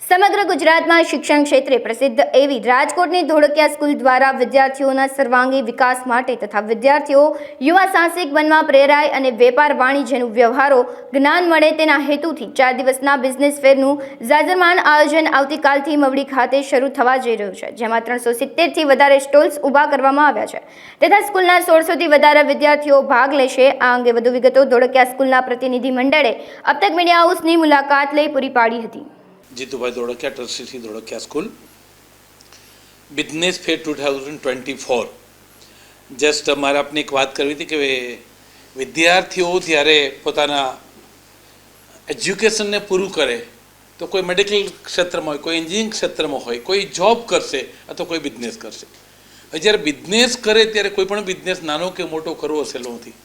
સમગ્ર ગુજરાતમાં શિક્ષણ ક્ષેત્રે પ્રસિદ્ધ એવી રાજકોટની ધોળકિયા સ્કૂલ દ્વારા વિદ્યાર્થીઓના સર્વાંગી વિકાસ માટે તથા વિદ્યાર્થીઓ યુવા સાહસિક બનવા પ્રેરાય અને વેપાર વાણિજ્યનું વ્યવહારો જ્ઞાન મળે તેના હેતુથી 4 દિવસના બિઝનેસ ફેરનું જાજરમાન આયોજન આવતીકાલથી મવડી ખાતે શરૂ થવા જઈ રહ્યું છે, જેમાં 370થી વધારે સ્ટોલ્સ ઊભા કરવામાં આવ્યા છે તથા સ્કૂલના 1600થી વધારે વિદ્યાર્થીઓ ભાગ લેશે। આ અંગે વધુ વિગતો ધોળકિયા સ્કૂલના પ્રતિનિધિ મંડળે અબ તક મીડિયા હાઉસની મુલાકાત લઈ પૂરી પાડી હતી। Jitubhai Dholakia, trustee Dholakia school, business fair 2024। Just મારે આપને એક વાત કરવી હતી કે વિદ્યાર્થીઓ જ્યારે પોતાના એજ્યુકેશનને પૂરું કરે તો કોઈ મેડિકલ ક્ષેત્રમાં હોય, કોઈ એન્જિનિયરિંગ ક્ષેત્રમાં હોય, કોઈ જોબ કરશે અથવા કોઈ બિઝનેસ કરશે। જ્યારે બિઝનેસ કરે ત્યારે કોઈ પણ બિઝનેસ નાનો કે મોટો કરવો સહેલો નથી।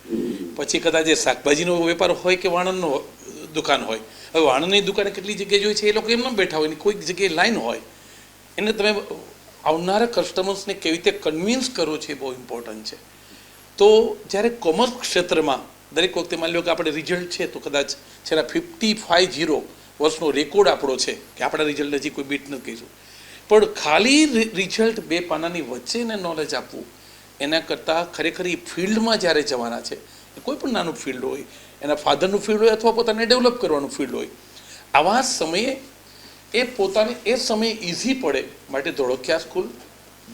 પછી કદાચ એ શાકભાજીનો વેપાર હોય કે વાણંદનો દુકાન હોય, હવે વાણંદની દુકાને કેટલી જગ્યાએ જોઈએ છે એ લોકો એમ ન બેઠા હોય ને કોઈક જગ્યાએ લાઈન હોય, એને તમે આવનારા કસ્ટમર્સને કેવી રીતે કન્વિન્સ કરો છો એ બહુ ઇમ્પોર્ટન્ટ છે। તો જ્યારે કોમર્સ ક્ષેત્રમાં દરેક વખતે માની લો કે આપણે રિઝલ્ટ છે તો કદાચ છેલ્લા 550 વર્ષનો રેકોર્ડ આપણો છે કે આપણા રિઝલ્ટ હજી કોઈ બીટ નથી કહીશું, પણ ખાલી રિઝલ્ટ 2 પાનાની વચ્ચેને નોલેજ આપવું એના કરતાં ખરેખર એ ફિલ્ડમાં જ્યારે જવાના છે, કોઈ પણ નાનું ફિલ્ડ હોય, એના ફાધરનું ફિલ્ડ હોય અથવા પોતાને ડેવલપ કરવાનું ફિલ્ડ હોય, આવા સમયે એ પોતાને એ સમયે ઇઝી પડે માટે ધોળકિયા સ્કૂલ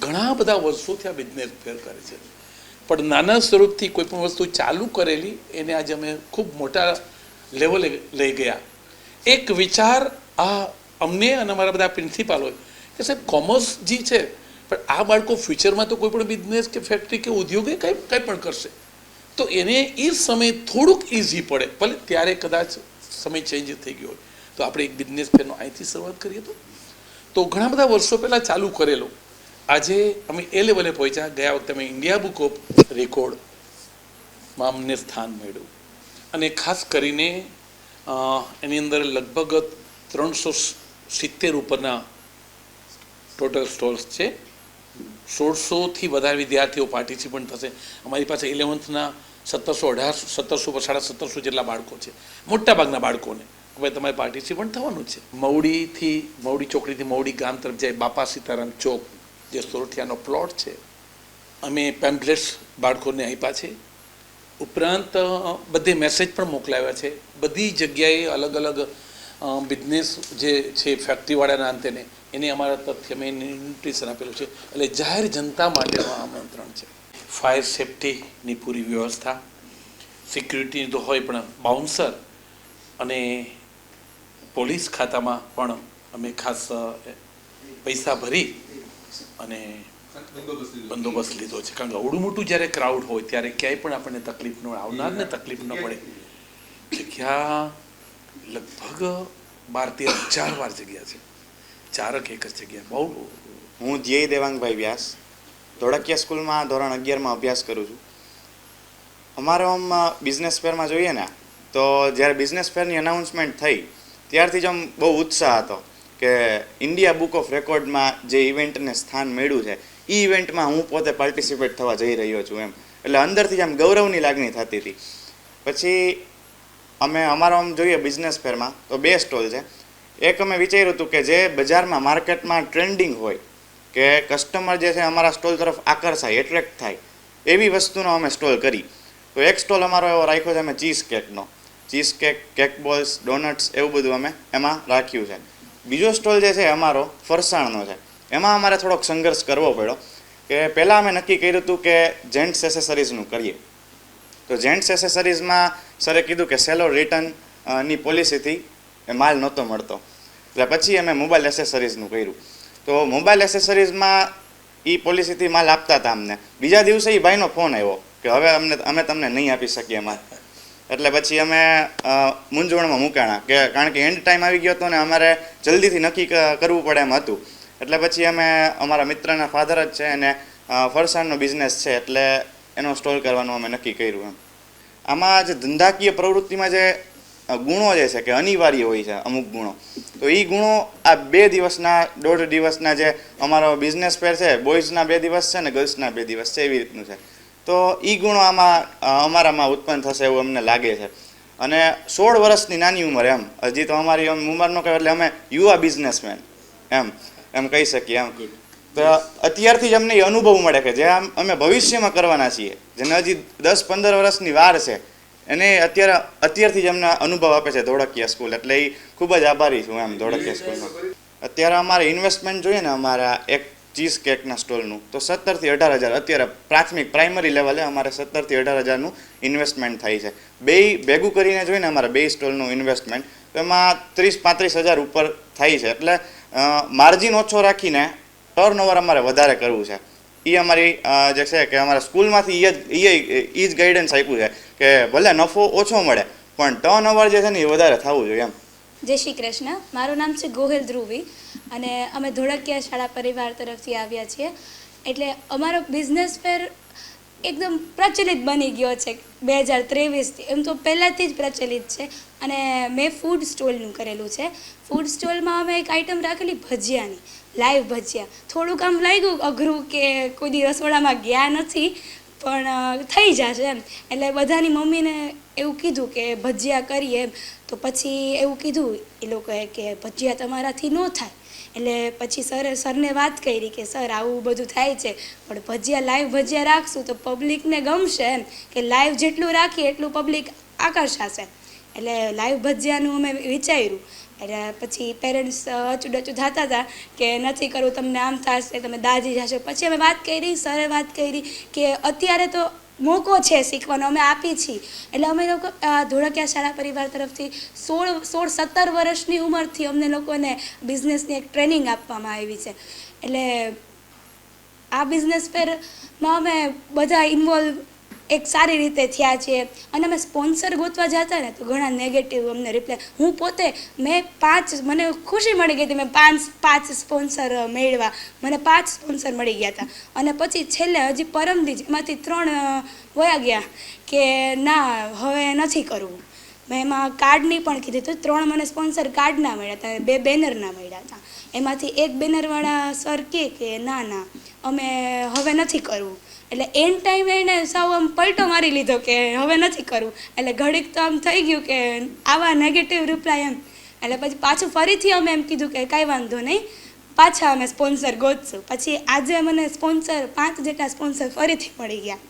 ઘણા બધા વર્ષોથી આ બિઝનેસ ફેર કરે છે, પણ નાના સ્વરૂપથી કોઈ પણ વસ્તુ ચાલુ કરેલી એને આજે અમે ખૂબ મોટા લેવલે લઈ ગયા। એક વિચાર આ અમને અને અમારા બધા પ્રિન્સિપાલ હોય કે સાહેબ કોમર્સ જે છે પણ આ બાળકો ફ્યુચરમાં તો કોઈ પણ બિઝનેસ કે ફેક્ટરી કે ઉદ્યોગે કંઈ પણ કરશે તો એને એ સમય થોડુંક ઇઝી પડે, ભલે ત્યારે કદાચ સમય ચેન્જ થઈ ગયો હોય તો આપણે એક બિઝનેસ ફેરનો અહીંથી શરૂઆત કરીએ તો ઘણા બધા વર્ષો પહેલાં ચાલુ કરેલો આજે અમે એ લેવલે પહોંચ્યા। ગયા વખતે અમે ઇન્ડિયા બુક ઓફ રેકોર્ડમાં અમને સ્થાન મળ્યું અને ખાસ કરીને એની અંદર લગભગ 370 ઉપરના ટોટલ સ્ટોલ્સ છે। 1600થી વધારે વિદ્યાર્થીઓ પાર્ટિસિપન્ટ થશે। અમારી પાસે 11થના 1700 જેટલા બાળકો છે, મોટાભાગના બાળકોને ભાઈ તમારે પાર્ટિસિપન્ટ થવાનું છે। મવડી ચોકડીથી મવડી ગામ તરફ જાય બાપા સીતારામ ચોક જે સોરઠિયાનો પ્લોટ છે, અમે પેમ્પલેટ્સ બાળકોને આપ્યા છે, ઉપરાંત બધે મેસેજ પણ મોકલાવ્યા છે। બધી જગ્યાએ અલગ અલગ બિઝનેસ જે છે ફેક્ટરીવાળાના અંતેને એને અમારા તરફથી અમે ઇન્વિટેશન આપેલું છે, એટલે જાહેર જનતા માટેનું આમંત્રણ છે। ફાયર સેફ્ટીની પૂરી વ્યવસ્થા, સિક્યુરિટી તો હોય પણ બાઉન્સર અને પોલીસ ખાતામાં પણ અમે ખાસ પૈસા ભરી અને બંદોબસ્ત લીધો છે, કારણ કે અવડું મોટું જ્યારે ક્રાઉડ હોય ત્યારે ક્યાંય પણ આપણને તકલીફ ન આવનારને તકલીફ ન પડે। જગ્યા લગભગ 12-13 વાર જગ્યા છે, 4 એક જ જગ્યા બહુ। હું ધ્યેય દેવાંગભાઈ વ્યાસ ધોળકિયા સ્કૂલમાં ધોરણ 11માં અભ્યાસ કરું છું। અમારે આમ બિઝનેસ ફેરમાં જોઈએ ને તો જ્યારે બિઝનેસ ફેરની અનાઉન્સમેન્ટ થઈ ત્યારથી જ આમ બહુ ઉત્સાહ હતો કે ઇન્ડિયા બુક ઓફ રેકોર્ડમાં જે ઇવેન્ટને સ્થાન મળ્યું છે એ ઇવેન્ટમાં હું પોતે પાર્ટિસિપેટ થવા જઈ રહ્યો છું એમ, એટલે અંદરથી જ આમ ગૌરવની લાગણી થતી હતી। પછી અમે અમારો આમ જોઈએ બિઝનેસ ફેરમાં તો 2 સ્ટોલ છે। એક અમે વિચાર્યું હતું કે જે બજારમાં માર્કેટમાં ટ્રેન્ડિંગ હોય કે કસ્ટમર જે છે અમારા સ્ટોલ તરફ આકર્ષાય, એટ્રેક્ટ થાય એવી વસ્તુનો અમે સ્ટોલ કરી। તો એક સ્ટોલ અમારો એવો રાખ્યો છે અમે cheese cake, cake balls, doughnuts એવું બધું અમે એમાં રાખ્યું છે। બીજો સ્ટોલ જે છે અમારો ફરસાણનો છે, એમાં અમારે થોડોક સંઘર્ષ કરવો પડ્યો કે પહેલાં અમે નક્કી કર્યું હતું કે જેન્ટ્સ એસેસરીઝનું કરીએ, તો જેન્ટ્સ એસેસરીઝમાં સરે કીધું કે સેલો રિટર્નની પોલિસીથી એ માલ નહોતો મળતો, એટલે પછી અમે મોબાઈલ એસેસરીઝનું કર્યું। તો મોબાઈલ એસેસરીઝમાં એ પોલિસીથી માલ આપતા હતા અમને, બીજા દિવસે એ ભાઈનો ફોન આવ્યો કે હવે અમે તમને નહીં આપી શકીએ માલ, એટલે પછી અમે મૂંઝવણમાં મુકાણા કે કારણ કે એન્ડ ટાઈમ આવી ગયો હતો ને અમારે જલ્દીથી નક્કી કરવું પડે એમ હતું, એટલે પછી અમે અમારા મિત્રના ફાધર જ છે અને ફરસાણનો બિઝનેસ છે એટલે એનો સ્ટોલ કરવાનું અમે નક્કી કર્યું એમ। આમાં જે ધંધાકીય પ્રવૃત્તિમાં જે ગુણો જે છે કે અનિવાર્ય હોય છે અમુક ગુણો, તો એ ગુણો આ 2 દિવસના 1.5 દિવસના જે અમારો બિઝનેસ ફેર છે, બોયઝના 2 દિવસ છે ને ગર્લ્સના 2 દિવસ છે એવી રીતનું છે, તો એ ગુણો આમાં અમારામાં ઉત્પન્ન થશે એવું અમને લાગે છે। અને 16 વર્ષની નાની ઉંમર, એમ હજી તો અમારી ઉંમરનો કહેવાય એટલે અમે યુવા બિઝનેસમેન એમ કહી શકીએ એમ. તો અત્યારથી જ અમને એ અનુભવ મળે કે જે અમે ભવિષ્યમાં કરવાના છીએ, જેને હજી 10-15 વર્ષની વાર છે, એને અત્યારથી જ અમને અનુભવ આપે છે ધોળકિયા સ્કૂલ. એટલે એ ખૂબ જ આભારી છું એમ ધોળકિયા સ્કૂલમાં. અત્યારે અમારે ઇન્વેસ્ટમેન્ટ જોઈએ ને અમારા એક ચીઝ કેકના સ્ટોલનું, તો 17 થી 18 હજાર અત્યારે પ્રાઇમરી લેવલે અમારે 17 થી 18 હજારનું ઇન્વેસ્ટમેન્ટ થાય છે. ભેગું કરીને જોઈને અમારા 2 સ્ટોલનું ઇન્વેસ્ટમેન્ટ, તો એમાં 30-35 હજાર ઉપર થાય છે. એટલે માર્જિન ઓછો રાખીને ટર્નઓવર અમારે વધારે કરવું છે. એ અમારી જે છે કે અમારા સ્કૂલમાંથી એ જ ગાઈડન્સ આપ્યું છે કે ભલે નફો ઓછો મળે પણ ટર્નઓવર જે છે ને એ વધારે થવું જોઈએ એમ. જય શ્રી કૃષ્ણ. મારું નામ છે ગોહિલ ધ્રુવી અને અમે ધોળકિયા શાળા પરિવાર તરફથી આવ્યા છીએ. એટલે અમારો બિઝનેસ ફેર એકદમ પ્રચલિત બની ગયો છે 2023થી. એમ તો પહેલાંથી જ પ્રચલિત છે અને મેં ફૂડ સ્ટોલનું કરેલું છે. ફૂડ સ્ટોલમાં અમે એક આઈટમ રાખેલી ભજીયાની, લાઈવ ભજીયા. થોડુંક આમ લાગ્યું અઘરું કે કોઈ દી રસોડામાં ગયા નથી પણ થઈ જશે એમ. એટલે બધાની મમ્મીને એવું કીધું કે ભજીયા કરીએ એમ. તો પછી એવું કીધું એ લોકોએ કે ભજીયા તમારાથી ન થાય. એટલે પછી સરને વાત કરી કે સર આવું બધું થાય છે પણ ભજીયા લાઈવ ભજીયા રાખશું તો પબ્લિકને ગમશે એમ, કે લાઈવ જેટલું રાખીએ એટલું પબ્લિક આકર્ષાશે. એટલે લાઈવ ભજીયાનું અમે વિચાર્યું. એટલે પછી પેરેન્ટ્સ અચૂડચૂ થતા હતા કે નથી કરવું, તમને આમ થશે, તમે દાજી જશો. પછી અમે વાત કરી, સરે વાત કરી કે અત્યારે તો મોકો છે શીખવાનો, અમે આપી છીએ. એટલે અમે લોકો ધોળકિયા શાળા પરિવાર તરફથી 16-17 વર્ષની ઉંમરથી અમને લોકોને બિઝનેસની એક ટ્રેનિંગ આપવામાં આવી છે. એટલે આ બિઝનેસ ફેરમાં અમે બધા ઇન્વોલ્વ એક સારી રીતે થયા છીએ. અને અમે સ્પોન્સર ગોતવા જતા ને તો ઘણા નેગેટિવ અમને રિપ્લાય. હું પોતે મને ખુશી મળી ગઈ હતી, મેં પાંચ સ્પોન્સર મેળવ્યા, મને 5 સ્પોન્સર મળી ગયા હતા. અને પછી છેલ્લે હજી પરમદી એમાંથી 3 વયા ગયા કે ના હવે નથી કરવું. મેં એમાં કાર્ડની પણ કીધી હતું. 3 મને સ્પોન્સર કાર્ડના મળ્યા હતા, 2 બેનરના મળ્યા હતા. એમાંથી એક બેનરવાળા સર કે ના અમે હવે નથી કરવું. એટલે એન્ડ ટાઈમે એને સાવ આમ પલટો મારી લીધો કે હવે નથી કરવું. એટલે ઘડીક તો આમ થઈ ગયું કે આવા નેગેટિવ રિપ્લાય એમ. એટલે પછી પાછું ફરીથી અમે એમ કીધું કે કાંઈ વાંધો નહીં, પાછા અમે સ્પોન્સર ગોતશું. પછી આજે મને 5 જેટલા સ્પોન્સર ફરીથી મળી ગયા.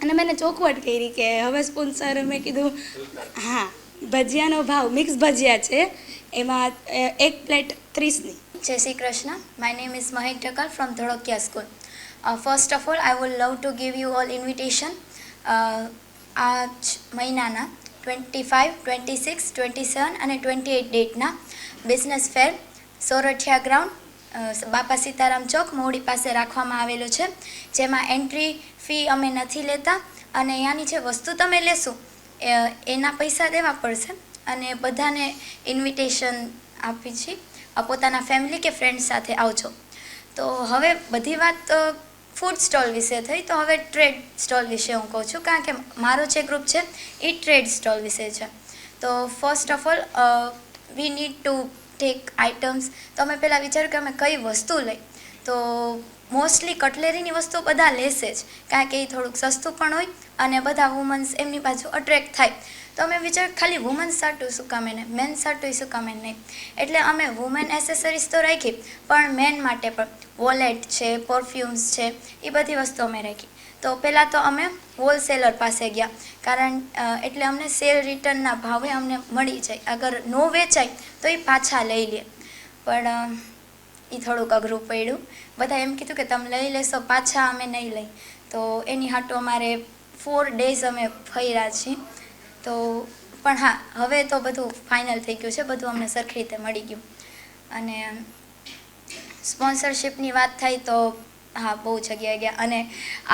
અને મેં ચોખવટ કરી કે હવે સ્પોન્સર મેં કીધું હા ભજીયાનો ભાવ મિક્સ ભજીયા છે, એમાં 1 plate 30ની. Jai Shri Krishna. My name is Mahek Takal from Dhodakia School. First of all, I would love to give you all invitation. આજ મહિનાના 25, 26, 27 અને 28 ડેટના બિઝનેસ ફેર સોરઠિયા ગ્રાઉન્ડ બાપા સીતારામ ચોક મોવડી પાસે રાખવામાં આવેલો છે. જેમાં એન્ટ્રી ફી અમે નથી લેતા અને અહીંયાની જે વસ્તુ તમે લેશો એના પૈસા દેવા પડશે. અને બધાને ઇન્વિટેશન આપી છે, પોતાના ફેમિલી કે ફ્રેન્ડ સાથે આવજો. તો હવે બધી વાત ફૂડ સ્ટોલ વિશે થઈ, તો હવે ટ્રેડ સ્ટોલ વિશે હું કહું છું, કારણ કે મારો જે ગ્રુપ છે એ ટ્રેડ સ્ટોલ વિશે છે. તો first of all we need to take items. તો અમે પહેલાં વિચાર્યું કે અમે કઈ વસ્તુ લઈ. તો મોસ્ટલી કટલેરીની વસ્તુ બધા લેશે જ, કારણ કે એ થોડુંક સસ્તું પણ હોય અને બધા વુમન્સ એમની બાજુ અટ્રેક્ટ થાય. તો અમે વિચાર્યું ખાલી વુમન્સ સાટું શું કામ એને, મેન સાટું શું કામ એને નહીં. એટલે અમે વુમેન એસેસરીઝ તો રાખી, પણ મેન માટે પણ વોલેટ છે, પરફ્યુમ્સ છે, એ બધી વસ્તુ અમે રાખી. તો પહેલાં તો અમે હોલસેલર પાસે ગયા, કારણ એટલે અમને સેલ રિટર્નના ભાવે અમને મળી જાય. અગર ન વેચાય તો એ પાછા લઈ લે. પણ એ થોડુંક અઘરું પડ્યું. બધા એમ કીધું કે તમે લઈ લેશો, પાછા અમે નહીં લઈ. તો એની હાટું અમારે 4 days અમે ફર્યા છીએ. તો પણ હા, હવે તો બધું ફાઇનલ થઈ ગયું છે, બધું અમને સરખી રીતે મળી ગયું. અને સ્પોન્સરશિપની વાત થાય તો હા બહુ જગ્યાએ ગયા. અને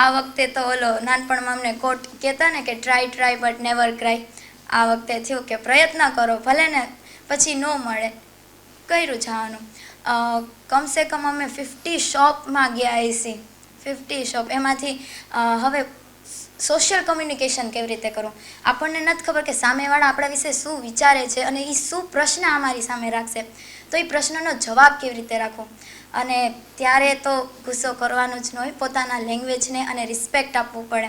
આ વખતે તો નાનપણમાં અમને કોટ કહેતા ને કે ટ્રાય બટ નેવર ક્રાય. આ વખતે થયું કે પ્રયત્ન કરો, ભલે ને પછી ન મળે, કર્યું જવાનું. કમસે કમ અમે 50 શોપમાં ગયા હશે, 50 શોપ. એમાંથી હવે સોશિયલ કમ્યુનિકેશન કેવી રીતે કરવું, આપણને નથી ખબર કે સામેવાળા આપણા વિશે શું વિચારે છે અને એ શું પ્રશ્ન અમારી સામે રાખશે. તો એ પ્રશ્નનો જવાબ કેવી રીતે રાખવો. અને ત્યારે તો ગુસ્સો કરવાનો જ ન હોય, પોતાના લેંગ્વેજને અને રિસ્પેક્ટ આપવું પડે.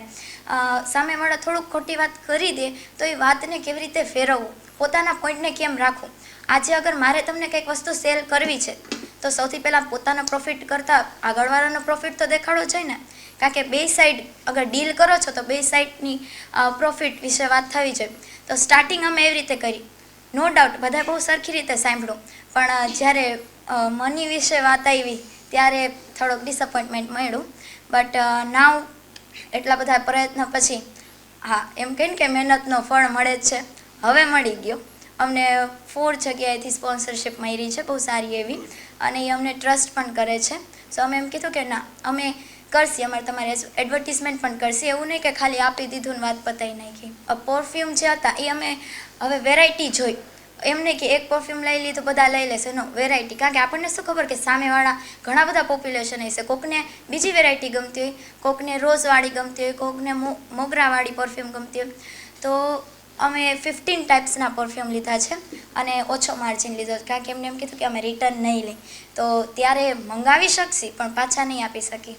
સામેવાળા થોડુંક ખોટી વાત કરી દે તો એ વાતને કેવી રીતે ફેરવવું, પોતાના પોઈન્ટને કેમ રાખવું. આજે અગર મારે તમને કંઈક વસ્તુ સેલ કરવી છે તો સૌથી પહેલાં પોતાનો પ્રોફિટ કરતાં આગળવાળાનો પ્રોફિટ તો દેખાડવો જોઈએ ને. કારણ કે બે સાઈડ અગર ડીલ કરો છો તો બે સાઈડની પ્રોફિટ વિશે વાત થવી જોઈએ. તો સ્ટાર્ટિંગ અમે એવી રીતે કરી. નો ડાઉટ બધાએ બહુ સરખી રીતે સાંભળ્યું, પણ જ્યારે મની વિશે વાત આવી ત્યારે થોડોક ડિસઅપોઇન્ટમેન્ટ મળ્યું. બટ નાવ એટલા બધા પ્રયત્ન પછી હા એમ કહીને કે મહેનતનો ફળ મળે જ છે, હવે મળી ગયો. અમને 4 જગ્યાએથી સ્પોન્સરશિપ મળી છે બહુ સારી એવી, અને એ અમને ટ્રસ્ટ પણ કરે છે. સો અમે એમ કીધું કે ના અમે કરશી, અમારે તમારે એડવર્ટિઝમેન્ટ પણ કરશી. એવું નહીં કે ખાલી આપી દીધું ને વાત પતાવી નાખી. પરફ્યુમ જે હતા એ અમે હવે વેરાયટી જોઈ, એમ નહીં કે એક પરફ્યુમ લઈ લીધું બધા લઈ લેશે, નો વેરાયટી. કારણ કે આપણને શું ખબર કે સામેવાળા ઘણા બધા પોપ્યુલેશન હશે, કોકને બીજી વેરાયટી ગમતી હોય, કોકને રોઝવાળી ગમતી હોય, કોકને મોગરાવાળી પરફ્યુમ ગમતી હોય. તો અમે 15 ટાઈપ્સના પરફ્યુમ લીધા છે અને ઓછો માર્જિન લીધો, કારણ કે એમને એમ કીધું કે અમે રિટર્ન નહીં લઈ. તો ત્યારે મંગાવી શકશી પણ પાછા નહીં આપી શકી.